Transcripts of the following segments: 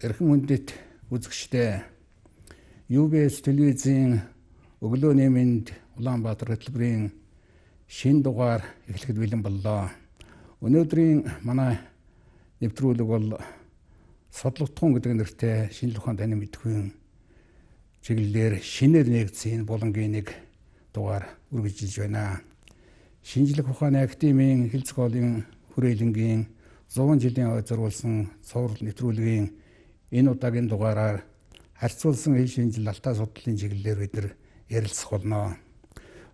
Эрхэм хүндэт үзэгчдээ UBS телевизийн өглөөний мэнд Улаанбаатар хөтөлбөрийн шинэ дугаар эхлэхэд бэлэн боллоо. Өнөөдрийн манай нэвтрүүлэг бол Содлогдхон гэдэг нэртэй шинжлэх ухааны танин мэдхүйн чиглэлээр шинээр нэгдсэн булангийн нэг дугаар үргэлжилж байна. Шинжлэх ухааны академийн хэл зохиолын хүрээлэнгийн 100 жилийн ой зориулсан цуврал нэвтрүүлгийн энэ удаагийн дугаараар харьцуулсан хэл шинжил алтаа судлалын чиглэлээр бид нар ярилцах болно.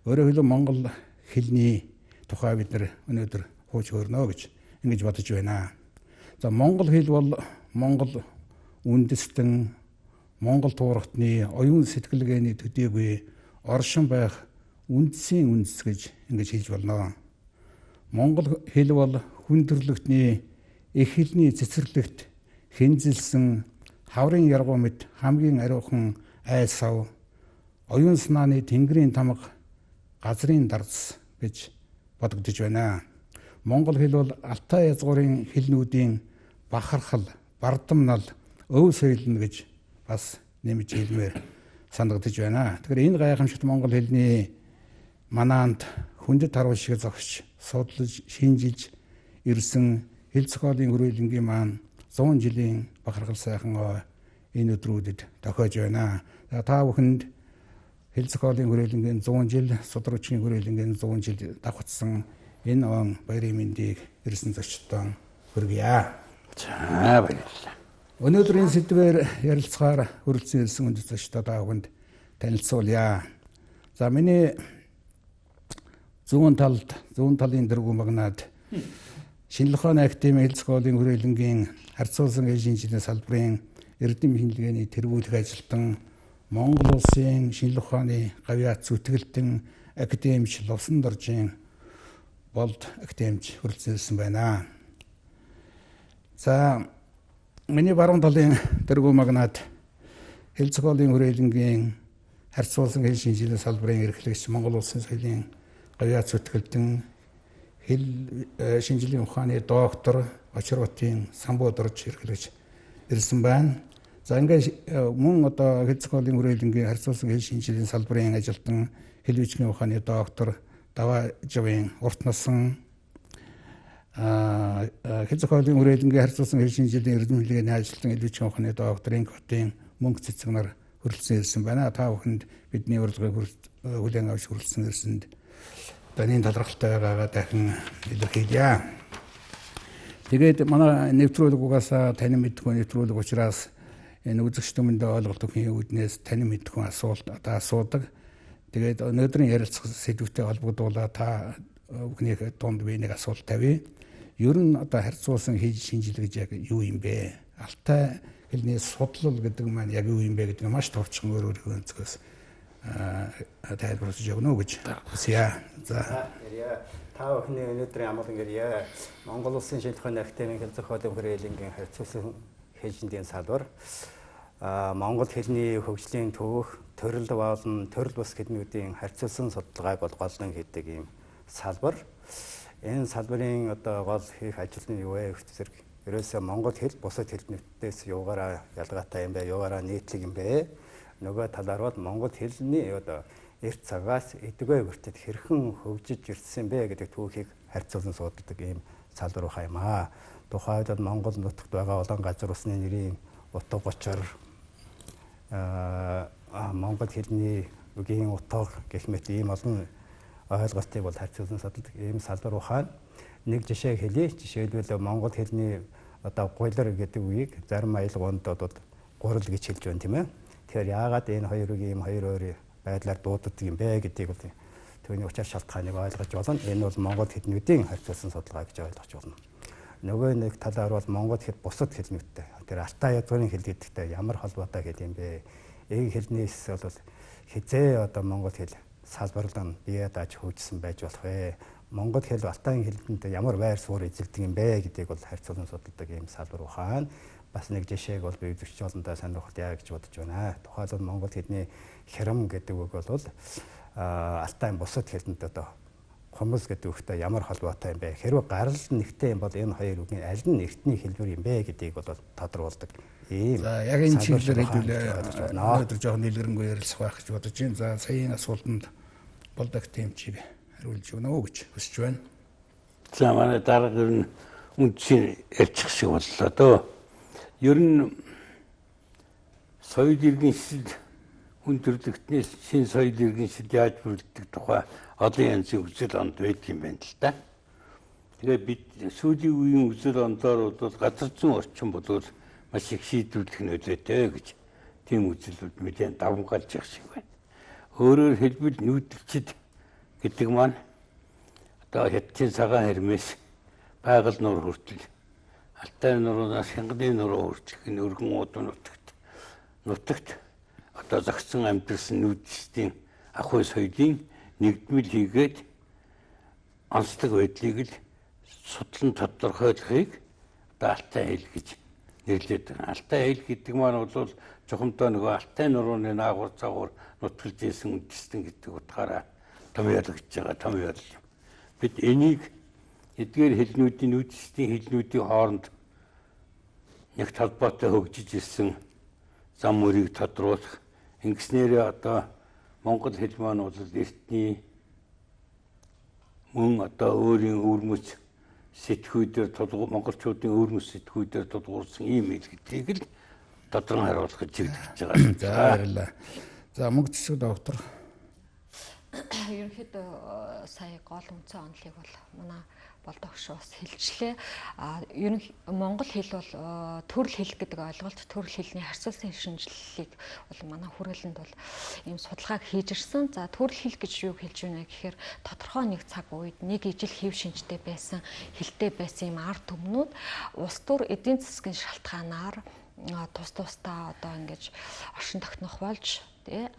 Өөрөөр хэлбэл Монгол хэлний тухай бид нар өнөөдөр хууч хөрнө гэж ингэж бодож байна. За Монгол хэл бол Монгол үндэстэн Монгол туурхтны оюун сэтгэлгээний төдийгүй оршин байх үндсийн үндэс гэж ингэж хэлж болно. Монгол хэл бол хүн төрлөختний их хэлний цэцэрлэгт хинзэлсэн хаврын яргуу мэт хамгийн ариухан айл сав, оюун санааны тэнгэрийн тамга, газрын дарц гэж бодогдож байна. Монгол хэл бол алтай язгуурын хэлнүүдийн бахархал, бардамнал, өв соёлно гэж бас нэмж хэлмээр санагдаж байна. Тэгэхээр энэ гайхамшигт монгол хэлний манаанд хүндэт харуул шиг зогсож, судлаж, шинжилж ирсэн хэл зохиолын хүрээлэнгийн маань 100 жилийн бахархал сайхан энэ өдрүүдэд тохиож байна. Та бүхэнд хэл зохиолын хүрээлэнгийн 100 жил, судрагчийн хүрээлэнгийн 100 жил давхацсан энэ он баярын мэндийг ирсэн зочдод хүргье. За баярлалаа. Өнөөдрийн сэдвээр ярилцахаар хүрэлцэн ирсэн хүндэт зочдод та бүхэнд танилцуулъя. За миний зүүн талын дэргүү магнаад Шинжлэх ухааны академийн хэл зохиолын хүрээлэнгийн харьцуулсан хэл шинжилгээний салбарын эрдэм шинжилгээний тэргүүлэх ажилтан Монгол улсын шинжлэх ухааны гавьяат зүтгэлтэн академич Лувсан Доржийн болд академич хүрэлцэн ирсэн байна. За миний баруун талын дэргүү магнаад хэл зохиолын хүрээлэнгийн харьцуулсан хэл шинжилгээний салбарын эрхлэгч Монгол улсын соёлын гавьяат зүтгэлтэн хэл шинжилгээний ухааны доктор Очирбатын Самбуу Дорж эрхлэгч ирсэн байна. За ингээд мөн одоо хэл зохиолын хүрээлэнгийн харьцуулсан хэл шинжилгээний салбарын ажилтан хэл бичгийн ухааны доктор Даваажвын урт насан хэл зохиолын хүрээлэнгийн харьцуулсан хэл шинжилгээний эрдэм хэлний ажилтан хэл бичгийн ухааны доктор Инкотын мөнгө цэцэг нар хүрэлцэн ирсэн байна. Та бүхэнд бидний урилгыг хүлээн авч хүрэлцэн ирсэнд энэ талархалтай байгаагаа дахин илэрхийлье. Тэгээд манай нэвтрүүлэг угаасаа танин мэдгүй нэвтрүүлэг учраас энэ үзэгч түмэндээ ойлголт өгөхний үүднээс танин мэдгүй асуулт асуудаг. Тэгээд өнөөдрийн ярилцах сэдвүүтэй холбогдуулаад та бүхнийхээ дунд би нэг асуулт тавья. Ер нь одоо харьцуулсан хэл шинжилгээ гэж яг юу юм бэ? Алтай хэлний судлал гэдэг маань яг юу юм бэ гэдэг нь маш товчхон өөрөөр өнцгөөс тайлбарлаж өгнө гэж хүсье. За та бүхний өнөөдрийн амгалан гэрье Монгол улсын шинжлэх ухааны академийн хэл зохиолын хүрээлэнгийн харьцуулсан хэл шинжилгээний салбар Монгол хэлний хөгжлийн төвөх, төрөл болон төрөл бус хэлнүүдийн харьцуулсан судалгааг бол голлон хийдэг ийм салбар. Энэ салбарын одоо гол хийх ажил нь юу вэ гэх зэрэг ерөөсөө Монгол хэл бусад хэлнүүдээс юугаараа ялгаатай юм бэ, юугаараа нийтлэг юм бэ? Нөгөө талаар бол Монгол хэлний одоо эрт цагаас эдгээр хүртэл хэрхэн хөгжиж ирсэн бэ гэдэг түүхийг харьцуулан судалдаг ийм салбар баха юм аа. Тухайд бол Монгол нутагт байгаа олон газар усны нэрийн утга учир Монгол хэлний үгийн утга гэх мэт ийм олон ойлголтыг бол харьцуулан судалдаг ийм салбар баха. Нэг жишээ хэлье. Жишээлбэл Монгол хэлний одоо гуйлар гэдэг үгийг зарим аялгаунд бол гурал гэж хэлж байна тийм ээ. Тэгэхээр яагаад энэ хоёрыг ийм хоёр өөр байдлаар дууддаг юм бэ гэдгийг бол түүний учир шалтгааныг ойлгож болно. Энэ бол монгол хэлнүүдийн харьцуулсан судалгаа гэж ойлгож болно. Нөгөө нэг талаар бол монгол хэл бусад хэлнүүдтэй. Тэр алтай язгуурын хэл гэдэгтэй ямар холбоотой хэл юм бэ? Энэ хэлнээс бол хизээ одоо монгол хэл салбарлан бие дааж хөгжсөн байж болох вэ? Монгол хэл алтай хэлнэд ямар байр суурь эзэлдэг юм бэ гэдгийг бол харьцуулан судалдаг ийм салбар ухаан. Бас нэг жишээг бол би үзэгч олондоо сонирхолтой гэж бодож байна. Тухайлбал монгол хэлний хярамг гэдэг үг бол алтай бусад хэлнэд одоо хумс гэдэг үгтэй ямар холбоотой юм бэ? Хэрвээ гарал нэгтэй юм бол энэ хоёр үгийн аль нь эртний хэлбэр юм бэ гэдгийг бол тодруулдаг. Ийм. За яг энэ чиглэлээр хэдүүлээ өнөөдөр жоохон нийлгэрэнгүй ярилцах байх гэж бодож байна. За саяын асуултанд болдог темчийг хариулж өгнө үү гэж хүсэж байна. За манай дарга ер нь үндсийн ярьчих шиг боллоо дөө. Ер нь соёл иргэншил хүн төрөлхтнээс шин соёл иргэншил яаж бүрддэг тухай олон янзын үзэл онд байдаг юм байна л да. Тэгээ бид сүүлийн үеийн үзэл ондоор бол газар зүйн орчин болвол маш их шийдвэрлэх нөлөөтэй гэж тийм үзэлүүд мэдээ давмгаалж явах шиг байна. Өөрөөр хэлбэл нүүдэлчд гэдэг маань одоо хятадын цагаан хэрмээс байгаль нуур хүртэл Алтай нураас Хянганы нуруу хүртэлх энэ өргөн уудын нутагт одоо зогссон амьдэрсэн нүүдэлчдийн ахуй соёлын нэгдмэл хийгээд онцлог байдлыг л судлан тодорхойлохыг одоо Алтай хэл гэж нэрлэдэг байна. Алтай хэл гэдэг маань бол жухамдаа нөгөө Алтай нурууны наагур цагуур нутгалж ийсэн үндэстэн гэдэг утгаараа том ялгаж байгаа том ял. Бид энийг эдгээр хэлнүүдийн нүүдэлчдийн хэлнүүдийн хооронд нэг талбайтай хөгжиж ирсэн зам мөрийг тодруулах. Ингэснээрээ одоо монгол хэл маань бол эртний мөн одоо өөрийн өвөрмөц сэтгүүдээр монголчуудын өвөрмөц сэтгүүдээр тулгуурсан ийм хэл гэдгийг л тодорхой харуулах гэж хэлж байгаа. За баярлалаа. За мөнгө цэцэг доктор. Ерөнхийдөө сая гол үндсэн онолыг бол манай болдогш бас хэлжлээ. Монгол хэл бол төрөл хэл гэдэг ойлголт, төрөл хэлний харьцуулсан шинжилгээг бол манай хүрээлэнд бол ийм судалгааг хийж ирсэн. За төрөл хэл гэж юу хэлж байна гэхээр тодорхой нэг цаг үед нэг ижил хэв шинжтэй байсан, хэлтэй байсан юм ард түмнүүд улс төр эдийн засгийн шалтгаанаар тус тусдаа одоо ингэж оршин тогтнох болж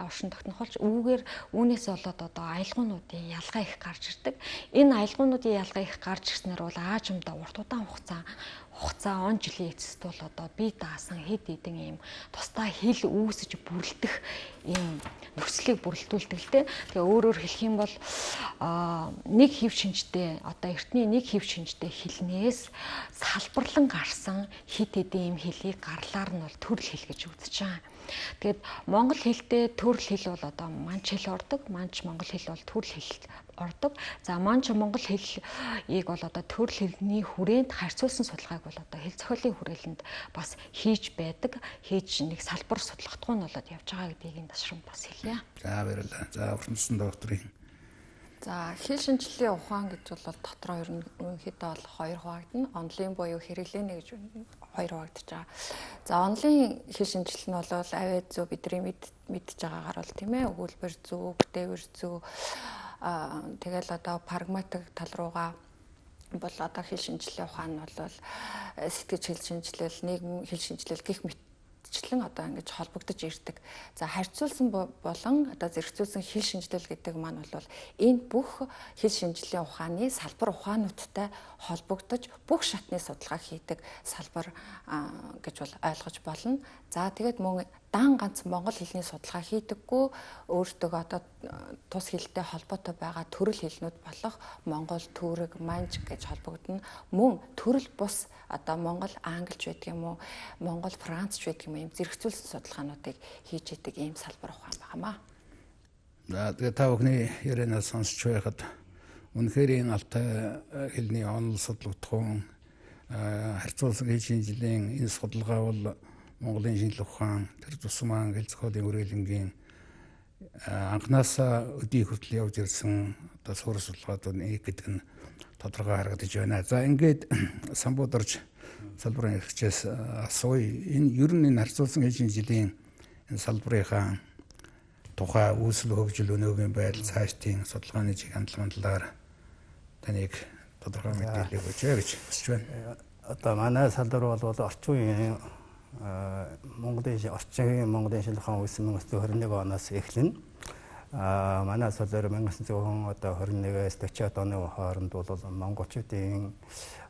оршин тогтнох болж үүгээр үүнээс болоод одоо аялгуунуудын ялгаа их гарч ирдэг. Энэ аялгуунуудын ялгаа их гарч ирснээр бол аажимдаа урт удаан хугацаа он жилийн эцэст бол одоо бие даасан хэд хэдэн ийм тусдаа хэл үүсэж бүрлдэх ийм нөхцөлийг бүрэлдүүлдэг л дээ. Тэгээ өөрөөр хэлэх юм бол нэг хэв шинжтэй одоо эртний нэг хэв шинжтэй хэлнээс салбарлан гарсан хэд хэдэн ийм хэлийг гарлаар нь бол төрөл хэл гэж үзэж байгаа. Тэгээд монгол хэлтэй төрөл хэл бол одоо манч хэл ордог, манч монгол хэл бол төрөл хэл ордог. За манч монгол хэлийг бол одоо төрөл хэлний хүрээнд харьцуулсан судалгааг бол одоо хэл зохиолын хүрээлэнд бас хийж байдаг. Хийж нэг салбар судлагдах нь болоод явж байгаа гэдгийг энэ ташрам бас хэлье. За баярлалаа. За урьдчилан докторын. За хэл шинжилгээ ухаан гэж бол дотроо ерөнхийдөө бол хоёр хуваагдана. Онлын буюу хэрэглээний гэж хоёр хуваагдаж байгаа. За онлын хэл шинжилэл нь бол авиа зүй бидний мэдж байгаагаар бол тийм ээ өгүүлбэр зүй, бүтээвэр зүй тэгэл одоо прагматик тал руугаа бол одоо хэл шинжилгээ ухаан нь бол сэтгэж хэл шинжилэл, нийгэм хэл шинжилэл гэх мэтчлэн одоо ингэж холбогдож ирдэг. За харьцуулсан болон одоо зэрэгцүүлсэн хэл шинжилэл гэдэг маань бол энэ бүх хэл шинжиллийн ухааны салбар ухаануудтай холбогдож бүх шатны судалгаа хийдэг салбар гэж бол ойлгож болно. За тэгээд мөн дан ганц монгол хэлний судалгаа хийдэггүй өөртөө одоо тус хэлтэй холбоотой байгаа төрөл хэлнүүд болох монгол, түрэг, манж гэж холбогдно. Мөн төрөл бус одоо монгол, англич байдаг юм уу, монгол, францч байдаг юм ийм зэрэгцүүлсэн судалгаануудыг хийж идэг ийм салбар ухаан байнамаа. За тэгээ та бүхний ярианаас сонсч байхад үнэхээр энэ Алтай хэлний онол судлагдах харьцуулсан хэл шинжилгээний энэ судалгаа бол Монголын шинжлэх ухаан, тэр тусмаа хэл зохиолын хүрээлэнгийн анханасаа өдий хүртэл явж ирсэн одоо суурь судалгаадууд нэг гэдэг нь тодорхой харагдаж байна. За ингээд самбуударч салбарын хэрэгчээс асууя. Энэ ер нь энэ харьцуулсан хэл шинжилгээний энэ салбарынхаа тухай үүсэл хөгжил өнөөгийн байдал цаашдын судалгааны чиг хандлага талаар таныг тодорхой мэдээлэл өгөөч гэж хүсэж байна. Одоо манай салбар бол орчин үеийн Монголын шинжлэх ухаан үүссэн 1921 оноос эхлэн манай салбар 1921-ээс 40-аад оны хооронд бол монголчуудын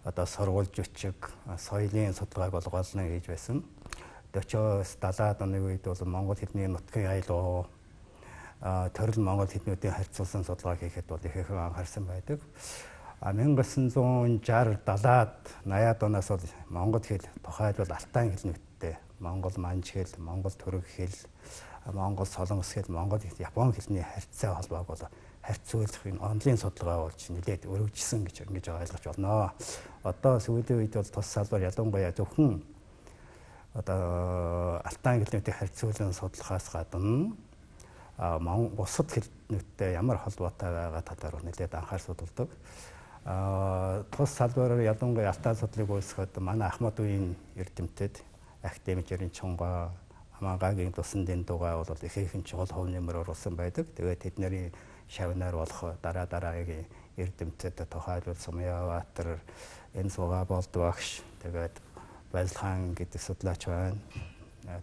одоо сургууль жүчиг, соёлын судалгааг олгоолно хийж байсан. 40-оос 70-аад оны үед бол монгол хэлний нутгийн аялал төрөл Монгол хэлнүүдийн харьцуулсан судалгаа хийхэд бол ихээхэн анхаарсан байдаг. 1960, 70-аад, 80-аад оноос бол монгол хэл тухайлбал алтан хэлнүүдтэй монгол манж хэл, монгол түрэг хэл, монгол солонгос хэл, монгол япон хэлний харьцаа холбоог бол харьцуулах энэ онлайн судалгаа болж нэлээд өргөжсөн гэж ингэж ойлгож байна. Одоо сүүлийн үед бол тус салбар ялангуяа зөвхөн одоо алтан хэлнүүдийг харьцуулан судлахаас гадна бусад хэлнүүдтэй ямар холбоотой байгаа талаар нэлээд анхаар судалдаг. Тус салбараар ялангуяа алтан судлалыг үүсгэхэд манай Ахмад үеийн эрдэмтэд академик Жирийн Чонго, Амангагийн тусан дэндугаа бол ихээхэн чухал хувь нэмэр оруулсан байдаг. Тэгээд тэдний шавнаар болох дараагийн эрдэмтэд тухайлбал Сумьяваатар, энэ Суга болдвагш, тэгээд Баялхан гэдэг судлаач байна.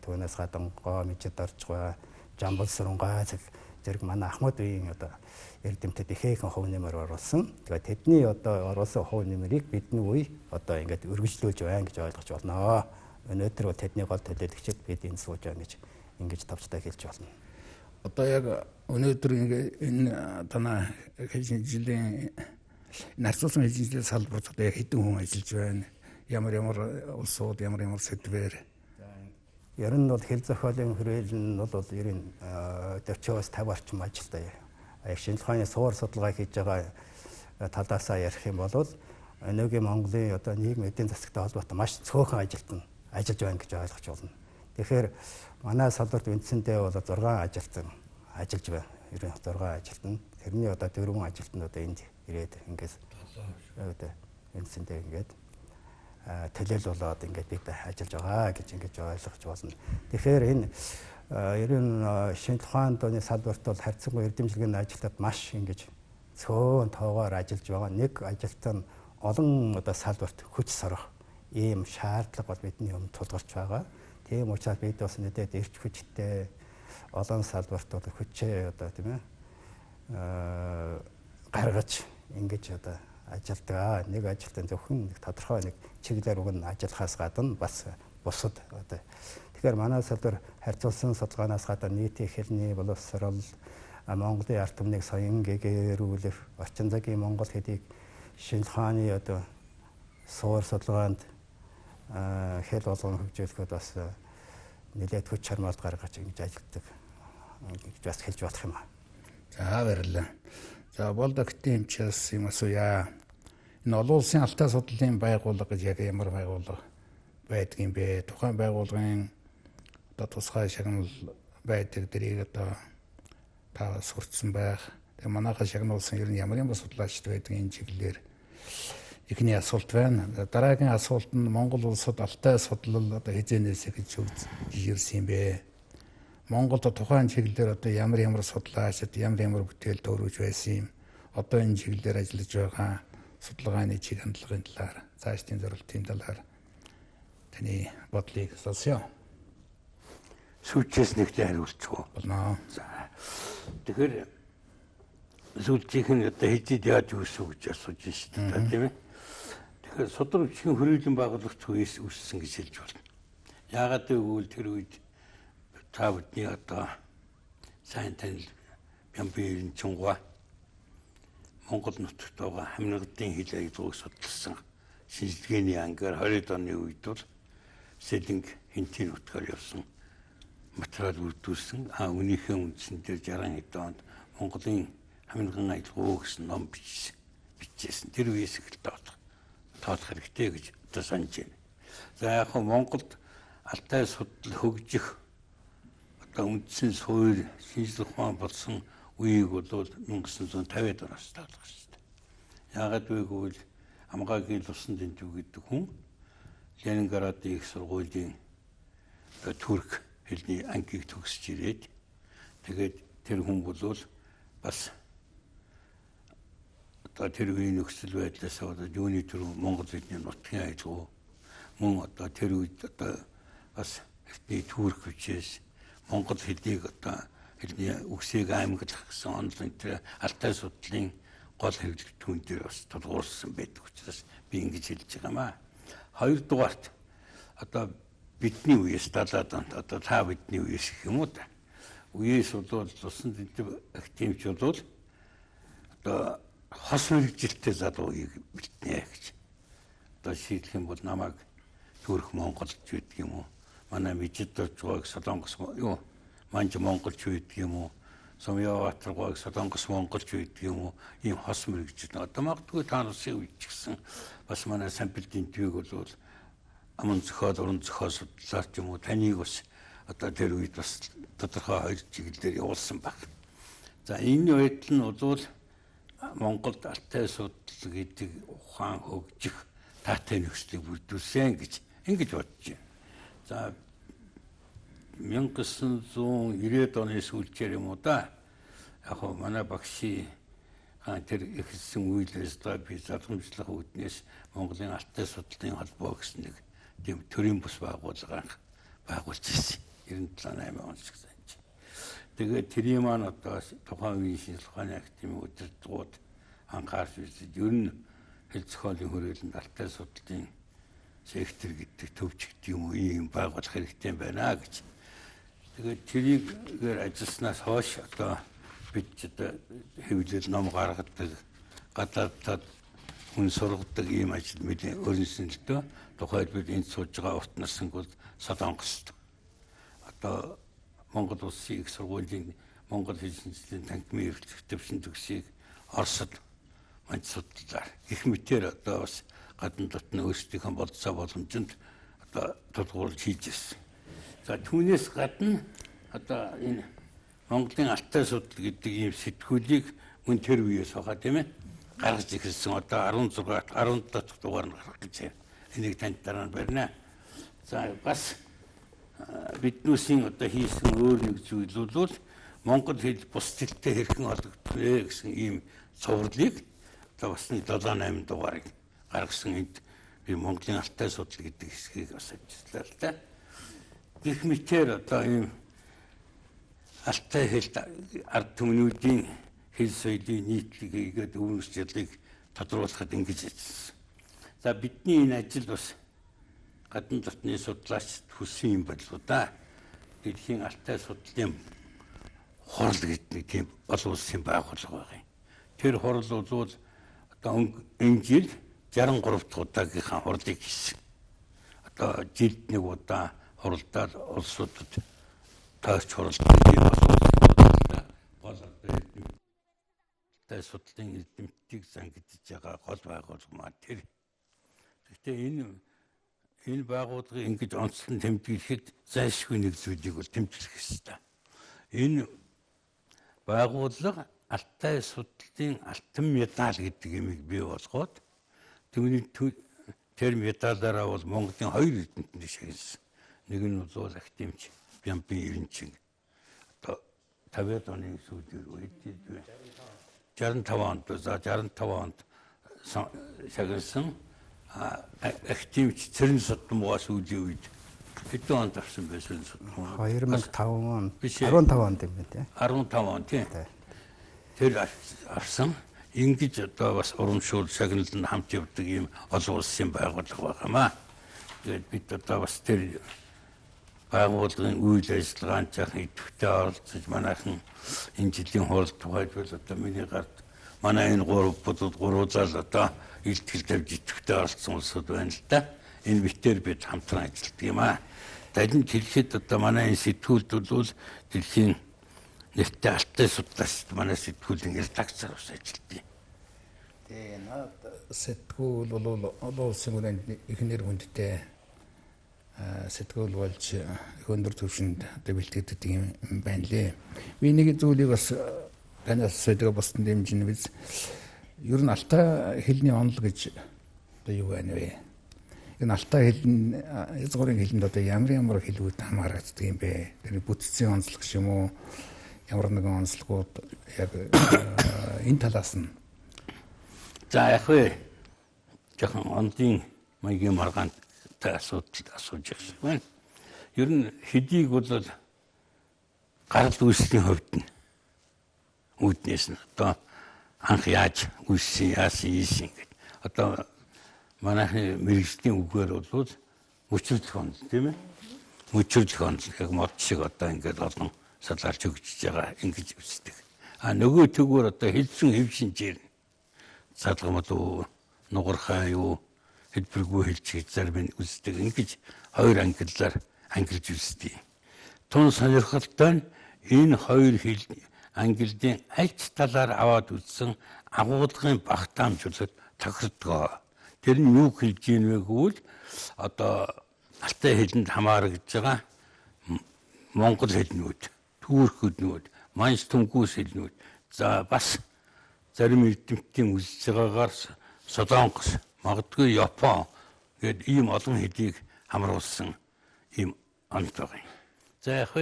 Түүнээс гадна Гоо Мижид Оржгой, Жамбал Сүрэнгаа зэрэг манай Ахмад үеийн одоо эрдэмтэд ихээхэн хувь нэмэр оруулсан. Тэгээд тэдний одоо оруулсан хувь нэмрийг бидний үе одоо ингээд өргөжлүүлж байна гэж ойлгож байна. Өнөөдөр бол тэдний гол төлөөлөгчд бид энэ сууж байгаа гэж ингэж тавчтай хэлж байна. Одоо яг өнөөдөр энэ танаа хэлшинжлийн нарцуулсан хэлшинжлийн салбарт одоо яг хэдэн хүн ажиллаж байна? Ямар улсууд, ямар сэдвээр? Ер нь бол хэл зохиолын хүрээлэл нь бол ер нь 40-оос 50 орчим ажилтай. Шинжлэх ухааны суур судалгаа хийж байгаа талаасаа ярих юм бол өнөөгийн Монголын одоо нийгмийн эдийн засагтай холбоотой маш цөөхөн ажиллаж байна гэж ойлгож байна. Тэгэхээр манай салбарт үндсэндээ бол 6 ажилтан ажиллаж байна. 96 ажилтан. Тэрний одоо 4 ажилтан одоо энд ирээд ингээд үндсэндээ ингээд төлөөл болоод ингээд бид ажиллаж байгаа гэж ингэж ойлгож байна. Тэгэхээр энэ ер нь шинжлэх ухааны дооны салбарт бол харьцангуй эрдэмжлэгийн ажилтнууд маш ингэж цөөн тоогоор ажиллаж байгаа. Нэг ажилтан олон одоо салбарт хүч сорох ийм шаардлага бол бидний өмнө тулгарч байгаа. Тийм учраас бид бас нэдэд эрч хүчтэй олон салбарт одоо хүчээ одоо тийм ээ гаргаж ингэж одоо ажилтгаа. Нэг ажилтан зөвхөн тодорхой нэг чиглэлээр уг нь ажиллахаас гадна бас бусад одоо тэгэхээр манай салбар харьцуулсан судалгаанаас гадна нийтийн хэлний боловсрол, Монголын ард түмнийг соён гэгэрүүлэх, орчин цагийн монгол хэлийг шинжлэх ухааны одоо суур судалгаанд хэл болгон хөгжүүлэхэд бас нэлээд хүч чармаалт гаргаж ингэж ажилладаг гэж бас хэлж болох юм аа. За баярлалаа. За болдогтын хэмжээс юм асууя. Энэ олон улсын алтай судлалын байгууллага гэж яг ямар байгууллага байдгийн бэ? Тухайн байгууллагын одоо тусгай шагнал байдаг дэрийг одоо та сурцсан байх. Тэгээ манайхаа шагнуулсан ер нь ямар судлаачд байдгийн чиглэлээр эхний асуулт байна. Дараагийн асуулт нь Монгол улсад алтай судлал одоо хизээнээс гэж ирсэн юм бэ? Монголд тухайн чиглэлээр одоо ямар судлаачид ямар бүтээл төрүүлж байсан юм? Одоо энэ чиглэлээр ажиллаж байгаа судалгааны чиг хандлагын талаар, цаашдын зорилтын талаар таны бодлыг сонсё. Сүүлчээс нэгтэй хариулчихгүй болно. За. Тэгэхээр сүүлчийнх нь одоо хэзээ яаж үүсв гэж асууж шүү дээ, тийм ээ. Тэгэхээр судалгаагийн хөрөөлөн байгуулагч үеэс үүссэн гэж хэлж байна. Яагаад гэвэл тэр үед та бидний одоо сайн танил Бямбын Чонгоо Монгол нутагт байгаа хамнагдын хэл аядлыг судалсан шинжилгээний ангаар 20 оны үед бол Сэлэнг хинтийн нутгаар явсан материал бүрдүүлсэн. Үүнийхээ үндсэн дээр 60 хэд онд Монголын хамнаган аялал гэсэн ном бичсэн. Тэр үеэс эхэлж тоодох хэрэгтэй гэж одоо санаж байна. За яг хөө Монголд алтай судлал хөгжих одоо үндсэн суурь шинжлэх ухаан болсон үеийг бол 1950-ад оноос таалах шүү дээ. Яагаад гэвэл Амгагийн Лусан Дэнтүү гэдэг хүн Ленинградын их сургуулийн турк хэлний ангийг төгсөж ирээд тэгээд тэр хүн бол бас одоо тэр үеийн нөхцөл байдлаас болоод юуны төрөө Монгол хэлний нутгийн аялал мөн одоо тэр үед одоо бас эртний турк хүчээс Монгол хэлийг одоо хэлний үгсийг аймаглах гэсэн онлын тэр алтай судлалын гол хэрэгтүүн дээр бас тулгуурсан байдаг учраас би ингэж хэлж байгаа юм аа. Хоёрдугаарт одоо бидний үеэс 70-аад онд одоо та бидний үеэс гэх юм уу та. үеэс болоод тусан дэд активчуд бол одоо хос мэрэгжилтэй залууийг бэлтнэ гэж. Одоо шийдэх юм бол намайг Төрх Монголч гэдэг юм уу? Манай Мижидорч гоог Солонгос юу? Манж Монголч гэдэг юм уу? Сумьяаватар гоог Солонгос Монголч гэдэг юм уу? Ийм хос мэрэгжил. Одоо магадгүй та нарын үед ч гэсэн бас манай самбилтын төвийг бол аман зохиол, уран зохиол судлаач юм уу? Таныг бас одоо тэр үед бас тодорхой хоёр чиглэлээр явуулсан баг. За энэ байдал нь бол Монголд алтай судлал гэдэг ухаан хөгжих таатай нөхцөлийг бүрдүүлсэн гэж ингэж бодож байна. За 1990-ад оны сүүлчээр юм уу да. Яг хөө манай багшийн тэр ихсэн үйлээс та би залгамжлах үүднээс Монголын алтай судлалын холбоо гэсэн нэг тийм төрийн бус байгууллага байгуулж ирсэн. 97-8 он шиг санаж. Тэгээд тэрийн маань одоо тухайн үеийн шинжлэх ухааны академийн удирдлагууд анхаарч үзэж ер нь хэл зохиолын хүрээлэнд алтай судлалын сектор гэдэг төвч гэдэг юм уу ийм байгуулах хэрэгтэй байна гэж. Тэгээд тэрийгээр ажилласнаас хойш одоо бид одоо хэвлэл ном гаргадаг, гадаадд хүн сургадаг ийм ажил мэдээ өрнөсөндөө тухайд бид энд сууж байгаа урт насангууд Солонгост одоо Монгол улсын их сургуулийн Монгол хэл шинжилгээний танхимын эрхлэх төвшин төгсийг Оросд манж судлаар их мэтээр одоо бас гадна дотны өөрсдийнхөө болцоо боломжинд одоо тулгуурлаж хийж ирсэн. За түүнээс гадна одоо энэ Монголын алтай судлал гэдэг ийм сэтгүүлийг мөн тэр үеэс хахаа тийм ээ гаргаж ирсэн. Одоо 16 17 дахь дугаар нь гарах гэж байна. Энийг танд дараа нь барина. За бас биднүүсийн одоо хийсэн өөр нэг зүйл бол Монгол хэл бус хэлтэй хэрхэн олгогдох вэ гэсэн ийм цувралыг одоо бас 7-8 дугаарыг гаргасан энд би Монголын алтай судлал гэдэг хэсгийг бас ажиллалаа л да. Гэх мэтээр одоо ийм алтай хэл ард түмнүүдийн хэл соёлын нийтлэг хийгээд өвөрчлөлийг тодруулахад ингэж ажилласан. За бидний энэ ажил бас гадна дотны судлаач хүссэн юм болов да. Дэлхийн алтай судлалын хурал гэдэг тийм олон улсын байгууллага байгаа юм. Тэр хурал бол одоо энэ жил 63 дахь удаагийнхаа хурлыг хийсэн. Одоо жилд нэг удаа хуралдаад улсуудад таарч хуралддаг юм болов. Гол алтай судлалын эрдэмтдийг зангидж байгаа гол байгууллага маань тэр. Гэхдээ энэ байгууллагыг ингэж онцлон тэмдэглэхэд зайлшгүй нэг зүйлийг бол тэмдэглэх ёстой. Энэ байгууллага алтай судлалын алтан медаль гэдэг юмыг бий болгоод түүний тэр медалаараа бол Монголын хоёр эрдэмтэд шагнасан. Нэг нь бол академич Бямбын Ирэнчин одоо 50-аад оны сүүлээр үед 65 онд за 65 онд шагнасан академич Цэрэн Содмоос үеийн үед хэдэн онд авсан байсан 2005 он 15 онд юм байна тий. 15 он тий. Тэр авсан ингэж одоо бас урамшуул шагналд нь хамт явдаг ийм олон улсын байгууллага байгаамаа. Тэгээд бид одоо бас тэр байгууллагын үйл ажиллагаанд жаахан идэвхтэй оролцож манайхан энэ жилийн хурал тухайд бол одоо миний гарт манай энэ гурвуулаад одоо илтгэл тавьж идэвхтэй оролцсон улсууд байна л да. Энэ мэтээр бид хамтран ажилладаг юм аа. Далин хэлэхэд одоо манай энэ сэтгүүлд бол дэлхийн нэртэй алтай судлаач манай сэтгүүлийн редакцаар ус ажилладаг. Тэгээ наад сэтгүүл бол олон улсын хүрээнд ихнэр хүндтэй сэтгүүл болж их өндөр түвшинд одоо бэлтгэдэг юм байна лээ. Би нэг зүйлийг бас танаас сэдвээ босдон дэмжин биз. Ер нь алтай хэлний онол гэж одоо юу байна вэ? Энэ алтай хэл нь язгуурын хэлэнд одоо ямар хэлүүд хамаардаг юм бэ? Тэр бүтцийн онцлог ч юм уу? Ямар нэгэн онцлогууд яг энэ талаас нь. За яг вэ. Жохон онлын маягийн маргаанд асуудал асууж байна. Ер нь хэдийг бол гарал үүслийн хувьд нь үүднээс нь одоо анх яаж үүссэн яасан гэдэг. Одоо манайхны мэрэгжлийн үгээр бол мөчрлөх онол тийм ээ. Мөчрлөх онол яг мод шиг одоо ингээд олон салгаж өгч байгаа ингэж үздэг. Нөгөө төгөөр одоо хэлсэн хэв шинжээр залгамал нугархаа юу хэлбэргүй хэлж гэж зарим нь үздэг. Ингэж хоёр ангиллаар ангилж үздэг. Тун сонирхолтой нь энэ хоёр ангилдын аль ч талаар аваад үзсэн агуулгын багтаамжуулалт тохирдог. Тэр нь юу хэлж ийм вэ гэвэл одоо алтай хэлэнд хамаарагдж байгаа монгол хэлнүүд, түүх хэлнүүд, манж түнхүүс хэлнүүд. За бас зарим эрдэмтдийн үзэж байгаагаар Солонгос, магадгүй Япон гээд ийм олон хэлийг хамруулсан ийм онц байгаа юм. За яг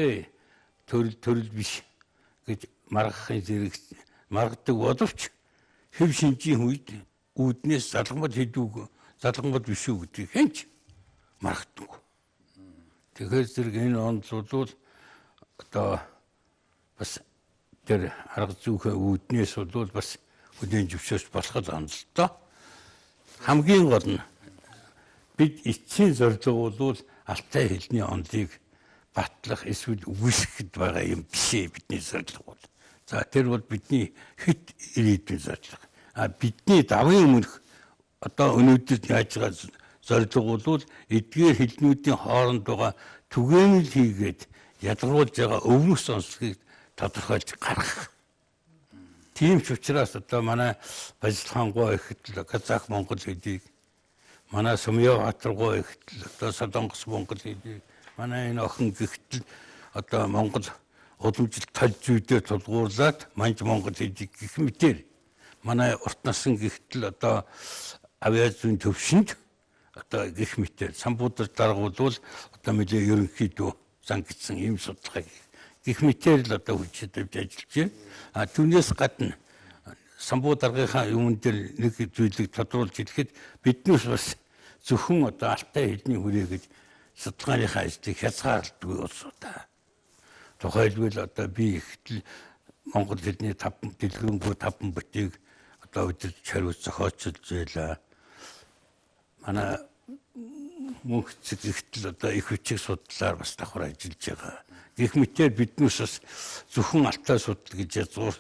төрөл биш гэж маргахын зэрэг маргадаг боловч хэв шинжийн үед үүднээс залгамал биш үү гэдгийг хэнч маргадаг. Тэгэхээр зэрэг энэ онцлол одоо бас тэр арга зүйн үүднээс бол бас хүлээн зөвшөөрч болох онцлоо. Хамгийн гол нь бид эцсийн зорилго бол алтай хэлний онолыг батлах эсвэл үгүйсгэхэд байгаа юм бишээ бидний зорилго бол. За тэр бол бидний хит ирээдүйн зорилго. Бидний давын өмнөх одоо өнөөдөр яаж байгаа зорилго бол эдгээр хэлнүүдийн хооронд байгаа түгээмэл хийгээд ялгаруулж байгаа өвнөх сонсгийг тодорхойлж гаргах. Тийм ч учраас одоо манай Бажилхангой ихтэл казах монгол хэлийг, манай Сумьяатаргой ихтэл одоо Солонгос монгол хэлийг, манай энэ охин гихтэл одоо монгол уламжлалт тал зүйдээ тулгуурлаад манж монгол хэлийг гэх мэтээр манай урт насан гихтэл одоо авиазын төвшөнд одоо гэх мэтээр самбуудар даргуулвал одоо мэдээ ерөнхийдөө зангидсан ийм судалгаа гэх мэтээр л одоо хүчтэй ажиллаж байна. Түүнээс гадна самбуу даргийнхаа юун дээр нэг зүйлийг тодруулж хэлэхэд биднээс бас зөвхөн одоо алтай хэлний хүрээ гэж судалгааныхаа ажлыг хязгаарлалгүй болсон та. Тухайлбал одоо би ихтэл монгол хэлний 5 дэлгэрэнгүй 5 бүтийг одоо өдөрт хариуц зохиолчилж байлаа. Манай мөнхцөг ихтэл одоо их хүчийг судлаар бас давхар ажиллаж байгаа. Гэх мэтээр биднээс бас зөвхөн алтай судал гэж язгуур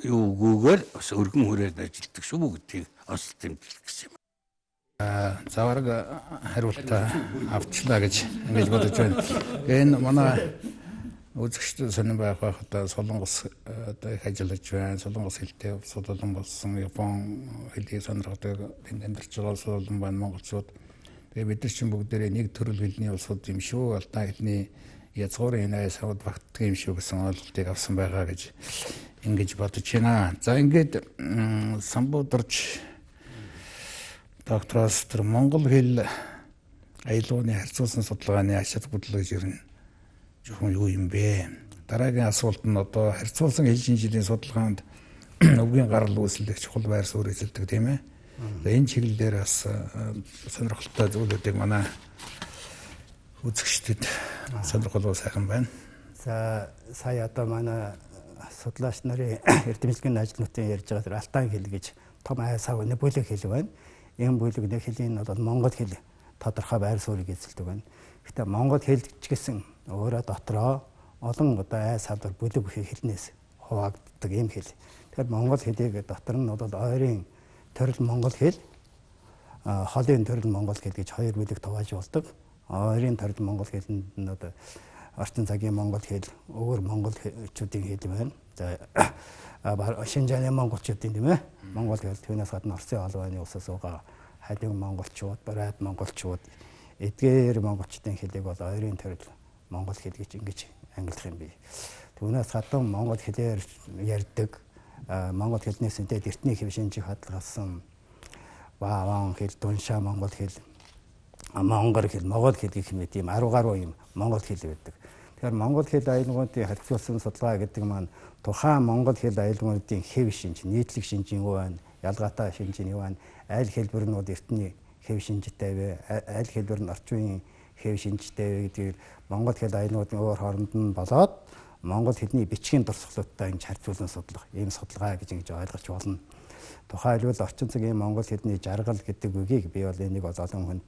юу үгээр бас өргөн хүрээд ажилладаг шүү гэдгийг бас тэмдэглэх гэсэн юм. Заварга хариулт авчлаа гэж ингэж бодож байна. Энэ манай үзэгчд сонирн байх одоо Солонгос одоо их ажиллаж байна. Солонгос хэлтэй судалсан болсон Япон хэлийг сонирхдаг тэнд амьдарч байгаа улсууд байна, монголчууд. Тэгээ бид нар чинь бүгдээрээ нэг төрөл хэлний улсууд юм шүү. Алтай хэлний язгуурын энэ савд багтдаг юм шүү гэсэн ойлголтыг авсан байгаа гэж ингэж бодож байна. За ингээд самбуударч доктороос тэр монгол хэл аялууны харьцуулсан судалгааны ашиг хөдөлгөөж ирнэ. Зөвхөн юу юм бэ? Дараагийн асуулт нь одоо харьцуулсан хэл шинжилгээний судалгаанд өвгийн гарал үүсэлдэг чухал байр суурь эзэлдэг тийм ээ. Энэ чиглэлээр бас сонирхолтой зүйлүүдийг манай үзэгчдэд сонирхолтой сайхан байна. За сая одоо манай судлаач нарын эрдэмтдийн ажлынуудын ярьж байгаа тэр алтан хэл гэж том айсав нэг бүлэг хэл байна. Энэ бүлэг нэг хэлийн бол монгол хэл тодорхой байр суурийг эзэлдэг байна. Гэхдээ монгол хэл ч гэсэн өөрөө дотроо олон одоо айсавдар бүлэг хэлнээс хуваагддаг юм хэл. Тэгэхээр монгол хэлийг дотор нь бол ойрын төрөл монгол хэл, холын төрөл монгол хэл гэж хоёр бүлэг туваажуулдаг. Ойрын төрөл монгол хэл нь одоо орчин цагийн монгол хэл, өөр монголчуудын хэл байна. За Шинжааны монголчуудын тийм ээ. Монгол хэл түүнээс гадна Оросын албаны улсаас байгаа халиг монголчууд, барайд монголчууд, эдгээр монголчуудын хэлийг бол ойрын төрөл монгол хэл гэж ингэж ангилах юм бий. Түүнээс гадна монгол хэлээр ярьдаг, монгол хэлнээс энэ эртний хэв шинжийг хадгалсан бааван хэл, дуншаа монгол хэл, монгол хэл, могол хэл гэх мэт ийм 10 гаруй юм монгол хэл байдаг. Тэгэхээр монгол хэл аялгуудын харьцуулсан судалгаа гэдэг маань тухайн монгол хэл аялгуудын хэв шинж, нийтлэг шинж юу байна, ялгаатай шинж нь юу байна, аль хэлбэр нь эртний хэв шинжтэй вэ, аль хэлбэр нь орчин үеийн хэв шинжтэй вэ гэдгийг монгол хэл аялгуудын өөр хооронд нь болоод монгол хэлний бичгийн дурсгалуудтай ингэж харьцуулсан судлах, ийм судалгаа гэж ингэж ойлгож болно. Тухайлбал орчин цагийн монгол хэлний жаргал гэдэг үгийг би бол энийг бол олон хүн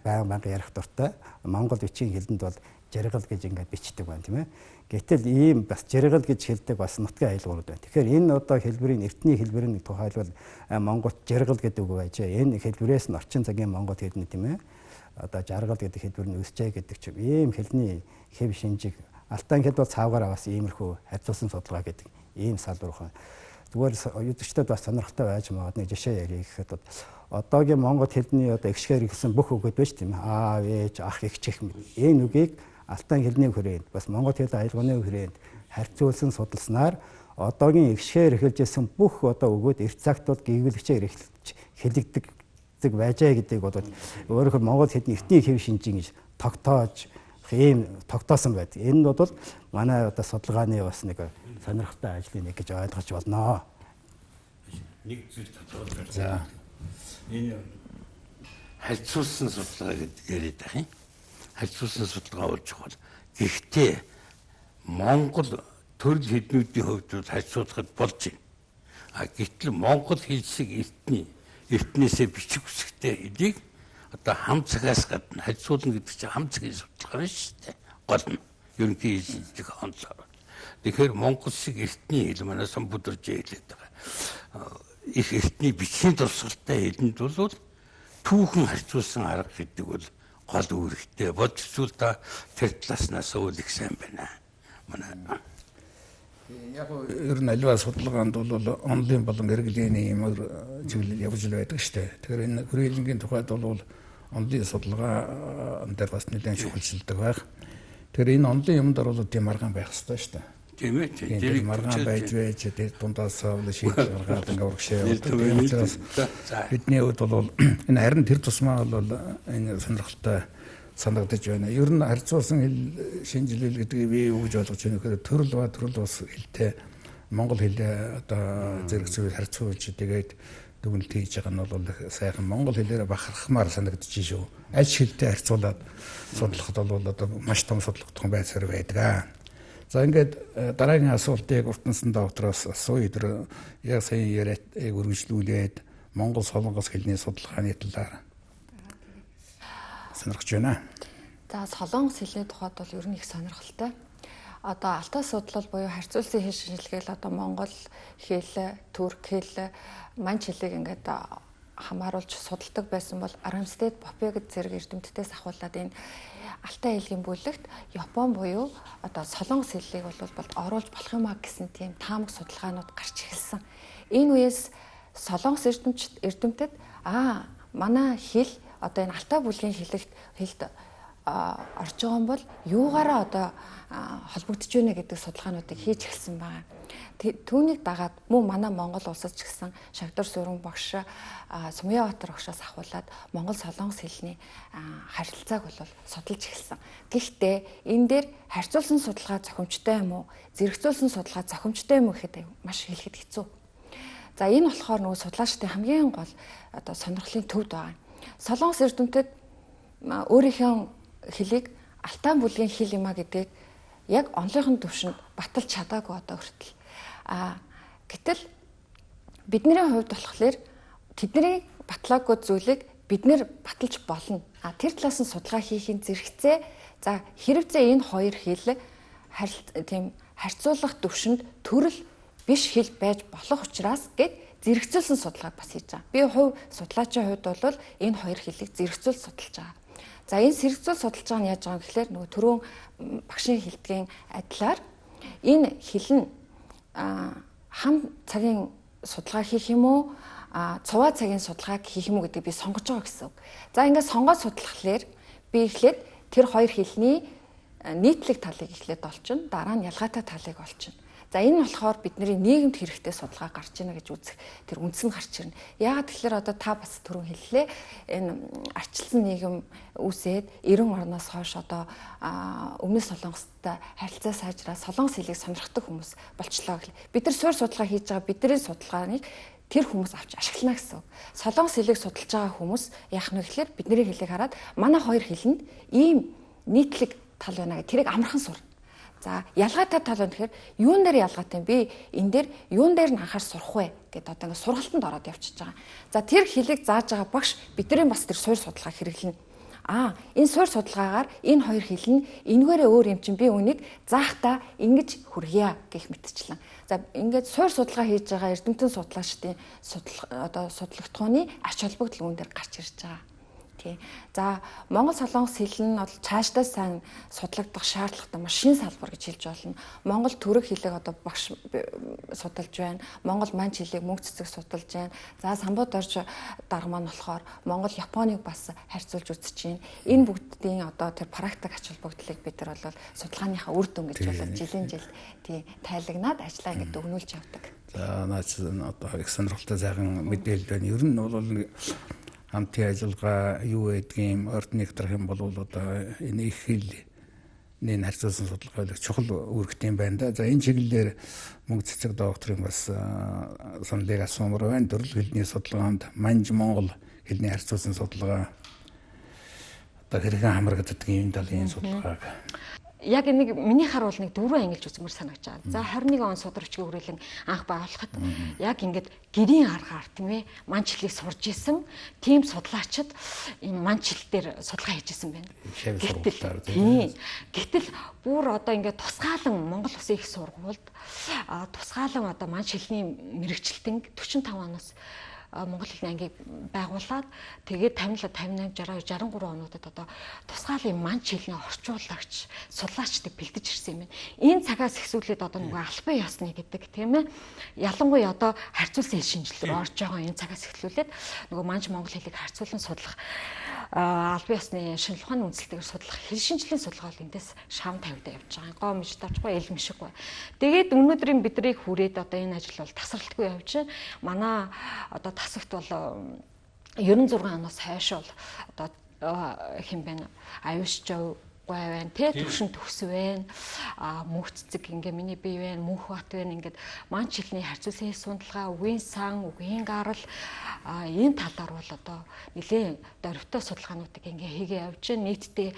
баян ярих дуртай. Монгол бичгийн хэлэнд бол жаргал гэж ингээд бичдэг байна тийм ээ. Гэтэл ийм бас жаргал гэж хэлдэг бас нутгийн айлгуурууд байна. Тэгэхээр энэ одоо хэлбэрийн эртний хэлбэрийн тухайлбал Монголд жаргал гэдэг үг байж. Энэ хэлбэрээс нь орчин цагийн монгол хэлний тийм ээ. Одоо жаргал гэдэг хэлбэр нь үсчээ гэдэг ч ийм хэлний хэв шинжийг Алтан хэд бол цаагаар бас иймэрхүү харьцуулсан судалгаа гэдэг ийм салбар ухаан. Зүгээр юудчдад бас сонирхолтой байж магадгүй жишээ ярих гэхэд одоогийн монгол хэлний одоо эгшгээр ихсэн бүх үгүүд байж тийм аав ээж ах эгч гэх мэт энэ үгийг алтан хэлний хүрээнд бас монгол хэл айлгууны хүрээнд харьцуулсан судалснаар одоогийн эгшгээр эхэлжсэн бүх одоо үгүүд эрт цагт бол гээгүүлэгчээр хэлэгдэг байжээ гэдэг бол өөрөөр монгол хэлний эртний хэв шинжийн гэж тогтоож ийм тогтоосон байдаг. Энэ нь бол манай одоо судалгааны бас нэг сонирхолтой ажлын нэг гэж ойлгож болно. Нэг зүйл тодорхойлж. За. Энэ харьцуулсан судалгаа гэдэг яриад байх юм. Харьцуулсан судалгаа болж байгаа. Гэхдээ Монгол төрөл хэлнүүдийн хувьд харьцуулахад болж байна. Гэтэл монгол хэл шиг эртнээсээ бичих үсгтэй хэлийг одоо хам цагаас гадна харьцуулна гэдэг чинь хам цагийн судалгаа байна шүү дээ. Гол нь ерөнхий хэллэг онцлог. Тэгэхээр монгол шиг эртний хэл манай Самбудрж хэлээд байгаа. Их эртний бичгийн дурсгалтай хэлэнд бол түүхэн харьцуулсан арга гэдэг бол гол үүрэгтэй. Бодцвол та тэр талааснаас үл их сайн байна. Манай яг ер нь аливаа судалгаанд бол онлайн болон эргэлгийн ийм чиглэл явж байдаг шүү дээ. Тэгэхээр энэ хүрээлэнгийн тухайд бол онлайн судалгаан дээр бас нэлээд шүхэлжилдэг байх. Тэгэхээр энэ онлайн юмд бол тийм маргаан байх хэрэгтэй шүү дээ. Тийм ээ. Тэр маргаан байж тэр дундаас шийдэл гаргаад ингээ урагшаа явуулдаг. Бидний хувьд бол энэ харин тэр тусмаа бол энэ сонирхолтой санагдаж байна. Ер нь харьцуулсан хэл шинжилэл гэдгийг би юу гэж ойлгож байна гэхээр төрөл бас хэлтэй монгол хэлээ одоо зэрэг зүйл харьцуулж тэгээд дүгнэлт хийж байгаа нь бол сайхан монгол хэлээр бахархмаар санагдаж шүү. Аль хэлтэй харьцуулаад судлахад бол одоо маш том судлагдсан байсаар байдаг. За ингээд дараагийн асуултыг уртнасан доктороос асууя. Тэр яг сайн яриад үргэлжлүүлээд монгол солонгос хэлний судалгааны талаар сонирхож байна. За солонгос хэлний тухайд бол ер нь их сонирхолтой. Одоо алтаа судлал буюу харьцуулсан хэл шинжилгээл одоо монгол хэл, турк хэл, манч хэлийг ингээд хамааруулж судалдаг байсан бол Армстед Попегд зэрэг эрдэмтдээс ахуулаад энэ алтаа хэлгийн бүлэгт Япон буюу одоо солонгос хэллийг бол оруулж болох юм а гэсэн тийм таамаг судалгаанууд гарч эхэлсэн. Энэ үеэс солонгос эрдэмтэд манай хэл одоо энэ алтаа бүлгийн хэлд орж байгаа юм бол юугаараа одоо холбогдож байна гэдэг судалгаануудыг хийж эхэлсэн байна. Түүнийг дагаад мөн манай Монгол улсад ч гэсэн Шавдар Сүрэн багш Сумьяабаатар багшаас ахуулаад Монгол солонгос хэлний харилцааг бол судалж эхэлсэн. Гэхдээ энэ дээр харьцуулсан судалгаа зохимжтой юм уу, зэрэгцүүлсэн судалгаа зохимжтой юм уу гэхэд маш хэлэхэд хэцүү. За энэ болохоор нөгөө судлаачдын хамгийн гол одоо сонирхлын төвд байгаа. Солонгос эрдэмтэд өөрийнхөө хэлийг алтан бүлгийн хэл юм а гэдгийг яг онлынхын төвшөнд баталж чадаагүй одоо хүртэл. Гэтэл бидний хувьд болохоор тэдний батлаагүй зүйлийг бид нэр баталж болно. Тэр талаас нь судалгаа хийхин зэрэгцээ. За хэрвээ энэ хоёр хэл тийм харьцуулах төвшөнд төрөл биш хэл байж болох учраас гэд зэрэгцүүлсэн судалгаа бас хийж байгаа. Би хувь судлаачийн хувьд бол энэ хоёр хэлийг зэрэгцүүл судалж байгаа. За энэ зэрэгцүүл судалж байгаа нь яаж байгаа юм гэхээр нөгөө түрүүн багшийн хэлдгийн адилаар энэ хэл нь хам цагийн судалгаа хийх юм уу, цуваа цагийн судалгааг хийх юм уу гэдэг би сонгож байгаа гэсэн үг. За ингээд сонгоод судлахлаар би эхлээд тэр хоёр хэлний нийтлэг талыг эхлээд олчихно. Дараа нь ялгаатай талыг олчихно. За энэ нь болохоор бидний нийгэмд хэрэгтэй судалгаа гарч ийнэ гэж үзэх тэр үндэс нь гарч ирнэ. Яагаад тэгэхээр одоо та бас түрүүн хэллээ энэ арчилсан нийгэм үүсээд 90 орноос хойш одоо өмнө солонгостой харилцаа сайжраа солонгос хэлийг сонирхдаг хүмүүс болчлоо гэх. Бид нар суурь судалгаа хийж байгаа бидний судалгааныг тэр хүмүүс авч ашиглана гэсэн үг. Солонгос хэлийг судалж байгаа хүмүүс яах нь вэ гэхээр бидний хэлийг хараад манай хоёр хэлэнд ийм нийтлэг тал байна гэх тэрийг амархан сур. За ялгаатай тал нь тэгэхээр юун дээр ялгаатай юм би энэ дээр юун дээр нь анхаар сурах вэ гэдээ одоо ингээд сургалтанд ороод явчихж байгаа. За тэр хэлийг зааж байгаа багш бидний бас тэр суурь судалгаа хэрэглэнэ. Энэ суурь судалгаагаар энэ хоёр хэл нь энэгээрээ өөр юм чинь би үнийг заахта ингэж хүргье гэх мэтчлэн. За ингээд суурь судалгаа хийж байгаа эрдэмтэн судлаачдын судлагдхууны ач холбогдол үүн дээр гарч ирж байгаа. Тий. За Монгол солонгос хэл нь бол цаашдаа сайн судлагдах шаардлагатай маш шин салбар гэж хэлж болно. Монгол төрөг хэлийг одоо багш судалж байна. Монгол манч хэлийг мөнгө цэцэг судалж байна. За самбууд орж дарга маань болохоор Монгол Японыг бас харьцуулж үзэж байна. Энэ бүгдийн одоо тэр практик ач холбогдлыг бид нар бол судалгааныхаа үр дүн гэж болоод жилийн жил тий тайлагнаад ажиллаа гэдэг өгнүүлж явдаг. За наач одоо их сонирхолтой сайхан мэдээлэл байна. Ер нь бол хамтын ажиллагаа юу гэдгийг орд нэгтрэх юм бол одоо энэ их хэлний харьцуулсан судалгаа чухал үүрэгтэй юм байна да. За энэ чиглэлээр мөнгө цэцэг докторын бас саналыг асуумаар байна. Төрөл хэлний судалгаанд манж монгол хэлний харьцуулсан судалгаа одоо хэрхэн хамрагддаг юм талын судалгааг яг нэг миний харуул нэг 4 ангилж үзмэр санагч байгаа. За 21 он судрагчгийн хүрээлэн анх байгуулахад яг ингээд гэрийн аргаар тийм ээ манчлалыг сурж исэн тийм судлаачид энэ манчлал дээр судалгаа хийжсэн байна. Гэтэл бүр одоо ингээд тусгаалan Монгол Улсын их сургуульд тусгаалan одоо манчлалын мэрэгчлэлтэн 45 оноос Монгол хэлний ангийг байгуулад тэгээд 57, 58, 60, 63 онуудад одоо тусгаалын манч хэлний орчуулагч судлаачдыг бэлдэж ирсэн юм байна. Энэ цагаас эхсүүлээд одоо нөгөө албан ёсны гэдэг тийм ээ. Ялангуяа одоо харьцуулсан хэл шинжилгээ орж байгаа энэ цагаас эхлүүлээд нөгөө манч монгол хэлийг харьцуулан судлах албан ёсны шинжилгээ ухааны үндэслэлтэйгээр судлах хэл шинжилгээний судалгаа бол эндээс шам тавьдаа явж байгаа. Гоо мэж тавчгүй эл мишиггүй. Тэгээд өнөөдрийн бидрийг хүрээд одоо энэ ажил бол тасралтгүй явж байна. Манай одоо тасагт бол 96 оноос хойш бол одоо хэм байна. Аюушчаа байна те төвшин төгс байна мөнх цэцэг ингээ миний бие байна мөнх бат байна ингээд манч хэлний харьцуулсан судалгаа үгийн сан үгийн гарал энэ талаар бол одоо нэлээд дөрвтэй судалгаануудыг ингээ хийгээ явж байна нийтдээ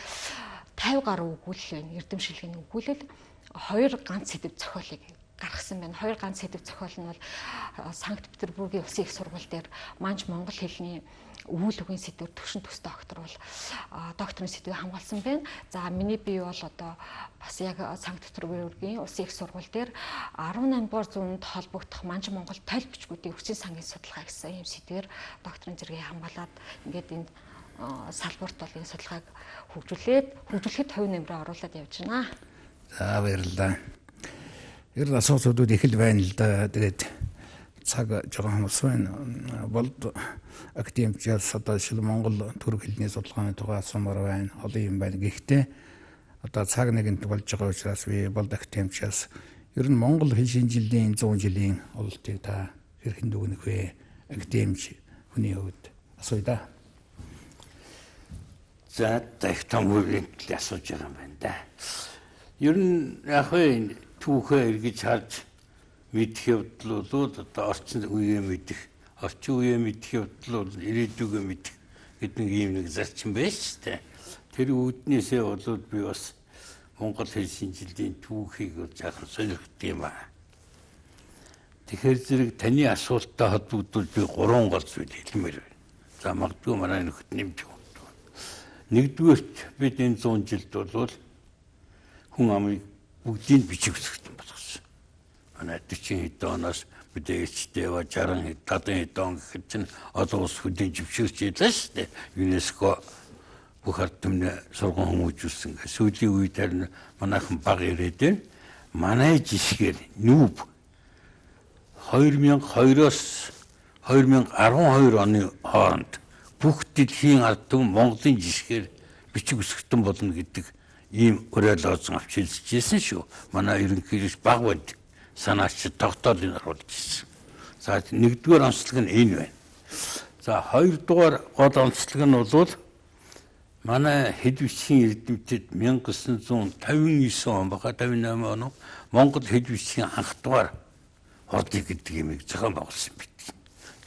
50 гаруй өгүүлэл байна эрдэмшилгээний өгүүлэл 2 ганц сэдв зохиолыг гаргасан байна. 2 ганц сэдв зохиол нь бол Санкт Петербургийн Улсын их сургууль дээр манж монгол хэлний өвөл үгийн сэдвээр төвшин төс доктор бол докторийн сэдвийг хамгаалсан байна. За миний бие бол одоо бас яг Санкт Петербургийн Улсын их сургууль дээр 18 дугаар зуунд холбогдох манж монгол толь бичгүүдийн хүчин сангийн судалгаа гэсэн юм сэдвээр докторийн зэрэгийг хамгаалаад ингээд энэ салбарт бол энэ судалгааг хөгжүүлэхэд хувь нэмрээ оруулаад явж байна. За баярлалаа. Ер нь асуудлууд их л байна л да. Тэгээд цаг жоохон хэмс байна. Болд академичаас одоо шил Монгол төрөг хэлний судалгааны тухай асуумаар байна. Олон юм байна. Гэхдээ одоо цаг нэгэнт болж байгаа учраас би болд академичаас ер нь Монгол хэл шинжилгээний 100 жилийн ололтыг та хэрхэн дүгнэх вэ? Академич хүний хувьд асууя да. За их том үеийн асууж байгаа юм байна да. Ер нь яг энэ түүхээ эргэж харж мэдэх явдал бол одоо орчин үеэ мэдэх, орчин үеэ мэдэх явдал бол ирээдүгөө мэдэх гэдэг ийм нэг зарчим байна шүү дээ. Тэр үүднээсээ болоод би бас Монгол хэл шинжилгээний түүхийг жаахан сонирхдаг юм аа. Тэгэхээр зэрэг таны асуулттай холбогдвол би 3 гол зүйл хэлмээр байна. За магадгүй манай нөхөд нэмж өгнө. Нэгдүгээрт бид энэ 100 жилд бол хүн амыг бүгдийг бичиг үсгэж болгосон. Манай 40 хэд оноос мэдээчтэй 60 70 он гэхэд чинь олон улс хөдийн жившигч ялаа шүү дээ. ЮНЕСКО бүх ард түмний сургууль хүмүүжүүлсэн. Сүүлийн үед харин манайхан баг ирээд байна. Манай жишгээр нүүб 2002-оос 2012 оны хооронд бүх дэлхийн ард түмэн Монголын жишгээр бичиг үсгэтэн болно гэдэг ийм уриалгасан авч хэлжсэн шүү. Манай ерөнхийлөгч Багвад санаач тогтоолыг оруулж ирсэн. За нэгдүгээр онцлог нь энэ байна. За хоёрдугаар гол онцлог нь бол манай хэд бичгийн эрдэмтэд 1959 он баха 58 он Монгол хэд бичгийн анх дугаар хордлыг гэдэг юмыг зохион байгуулсан бид.